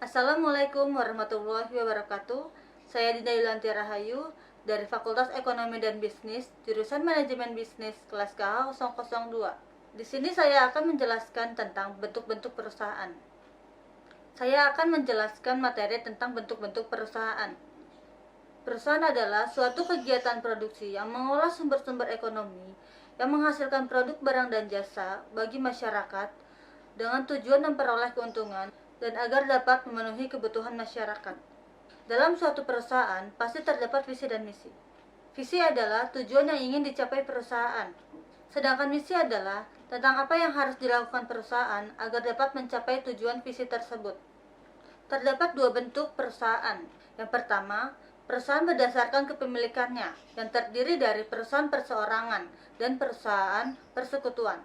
Assalamualaikum warahmatullahi wabarakatuh. Saya Dinda Yulanti Rahayu dari Fakultas Ekonomi dan Bisnis, jurusan Manajemen Bisnis, kelas KH002. Di sini saya akan menjelaskan tentang bentuk-bentuk perusahaan. Saya akan menjelaskan materi tentang bentuk-bentuk perusahaan. Perusahaan adalah suatu kegiatan produksi yang mengolah sumber-sumber ekonomi yang menghasilkan produk barang dan jasa bagi masyarakat dengan tujuan memperoleh keuntungan dan agar dapat memenuhi kebutuhan masyarakat. Dalam suatu perusahaan pasti terdapat visi dan misi. Visi adalah tujuan yang ingin dicapai perusahaan, sedangkan misi adalah tentang apa yang harus dilakukan perusahaan agar dapat mencapai tujuan visi tersebut. Terdapat dua bentuk perusahaan. Yang pertama, perusahaan berdasarkan kepemilikannya, yang terdiri dari perusahaan perseorangan dan perusahaan persekutuan.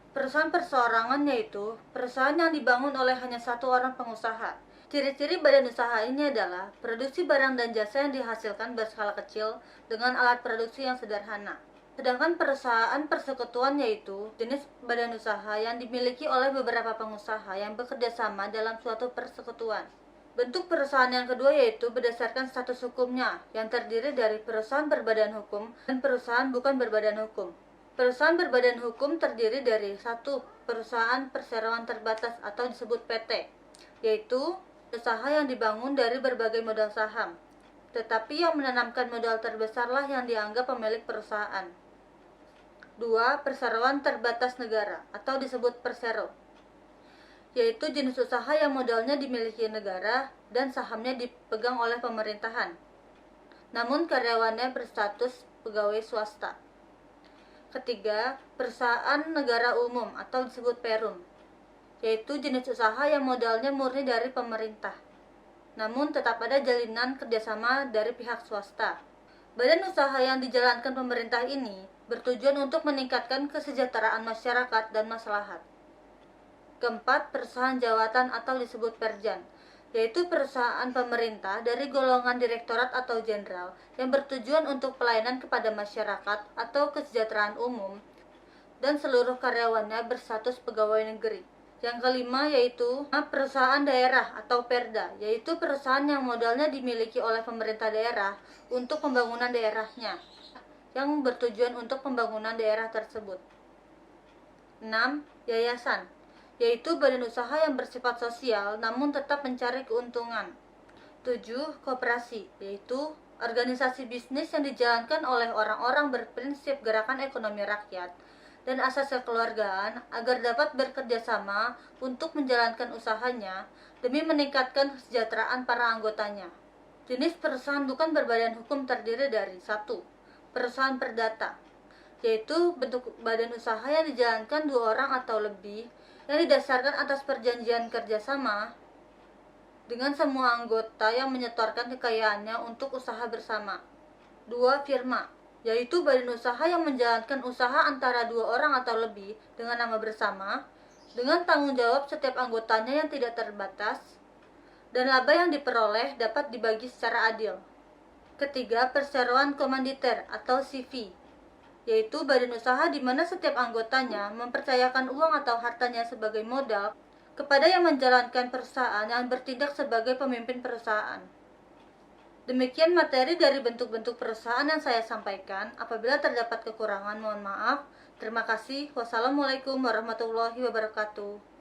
Perusahaan perseorangan yaitu perusahaan yang dibangun oleh hanya satu orang pengusaha. Ciri-ciri badan usaha ini adalah produksi barang dan jasa yang dihasilkan berskala kecil dengan alat produksi yang sederhana. Sedangkan perusahaan persekutuan yaitu jenis badan usaha yang dimiliki oleh beberapa pengusaha yang bekerja sama dalam suatu persekutuan. Bentuk perusahaan yang kedua yaitu berdasarkan status hukumnya, yang terdiri dari perusahaan berbadan hukum dan perusahaan bukan berbadan hukum. Perusahaan berbadan hukum terdiri dari satu perusahaan perseroan terbatas atau disebut PT, yaitu usaha yang dibangun dari berbagai modal saham, tetapi yang menanamkan modal terbesarlah yang dianggap pemilik perusahaan. Dua, perseroan terbatas negara atau disebut persero, yaitu jenis usaha yang modalnya dimiliki negara dan sahamnya dipegang oleh pemerintahan, namun karyawannya berstatus pegawai swasta. Ketiga, perusahaan negara umum atau disebut perum, yaitu jenis usaha yang modalnya murni dari pemerintah, namun tetap ada jalinan kerjasama dari pihak swasta. Badan usaha yang dijalankan pemerintah ini bertujuan untuk meningkatkan kesejahteraan masyarakat dan maslahat. Keempat, perusahaan jawatan atau disebut perjan, yaitu perusahaan pemerintah dari golongan direktorat atau jenderal yang bertujuan untuk pelayanan kepada masyarakat atau kesejahteraan umum dan seluruh karyawannya berstatus pegawai negeri. Yang kelima yaitu perusahaan daerah atau perda, yaitu perusahaan yang modalnya dimiliki oleh pemerintah daerah untuk pembangunan daerahnya, yang bertujuan untuk pembangunan daerah tersebut. 6. Yayasan, yaitu badan usaha yang bersifat sosial namun tetap mencari keuntungan. 7. Koperasi, yaitu organisasi bisnis yang dijalankan oleh orang-orang berprinsip gerakan ekonomi rakyat dan asas kekeluargaan agar dapat bekerja sama untuk menjalankan usahanya demi meningkatkan kesejahteraan para anggotanya. Jenis perusahaan bukan berbadan hukum terdiri dari 1. Perusahaan perdata, yaitu bentuk badan usaha yang dijalankan dua orang atau lebih yang didasarkan atas perjanjian kerjasama dengan semua anggota yang menyetorkan kekayaannya untuk usaha bersama. 2. Firma, yaitu badan usaha yang menjalankan usaha antara dua orang atau lebih dengan nama bersama, dengan tanggung jawab setiap anggotanya yang tidak terbatas, dan laba yang diperoleh dapat dibagi secara adil. Ketiga, perseroan komanditer atau CV, yaitu badan usaha di mana setiap anggotanya mempercayakan uang atau hartanya sebagai modal kepada yang menjalankan perusahaan yang bertindak sebagai pemimpin perusahaan. Demikian materi dari bentuk-bentuk perusahaan yang saya sampaikan. Apabila terdapat kekurangan, mohon maaf. Terima kasih. Wassalamualaikum warahmatullahi wabarakatuh.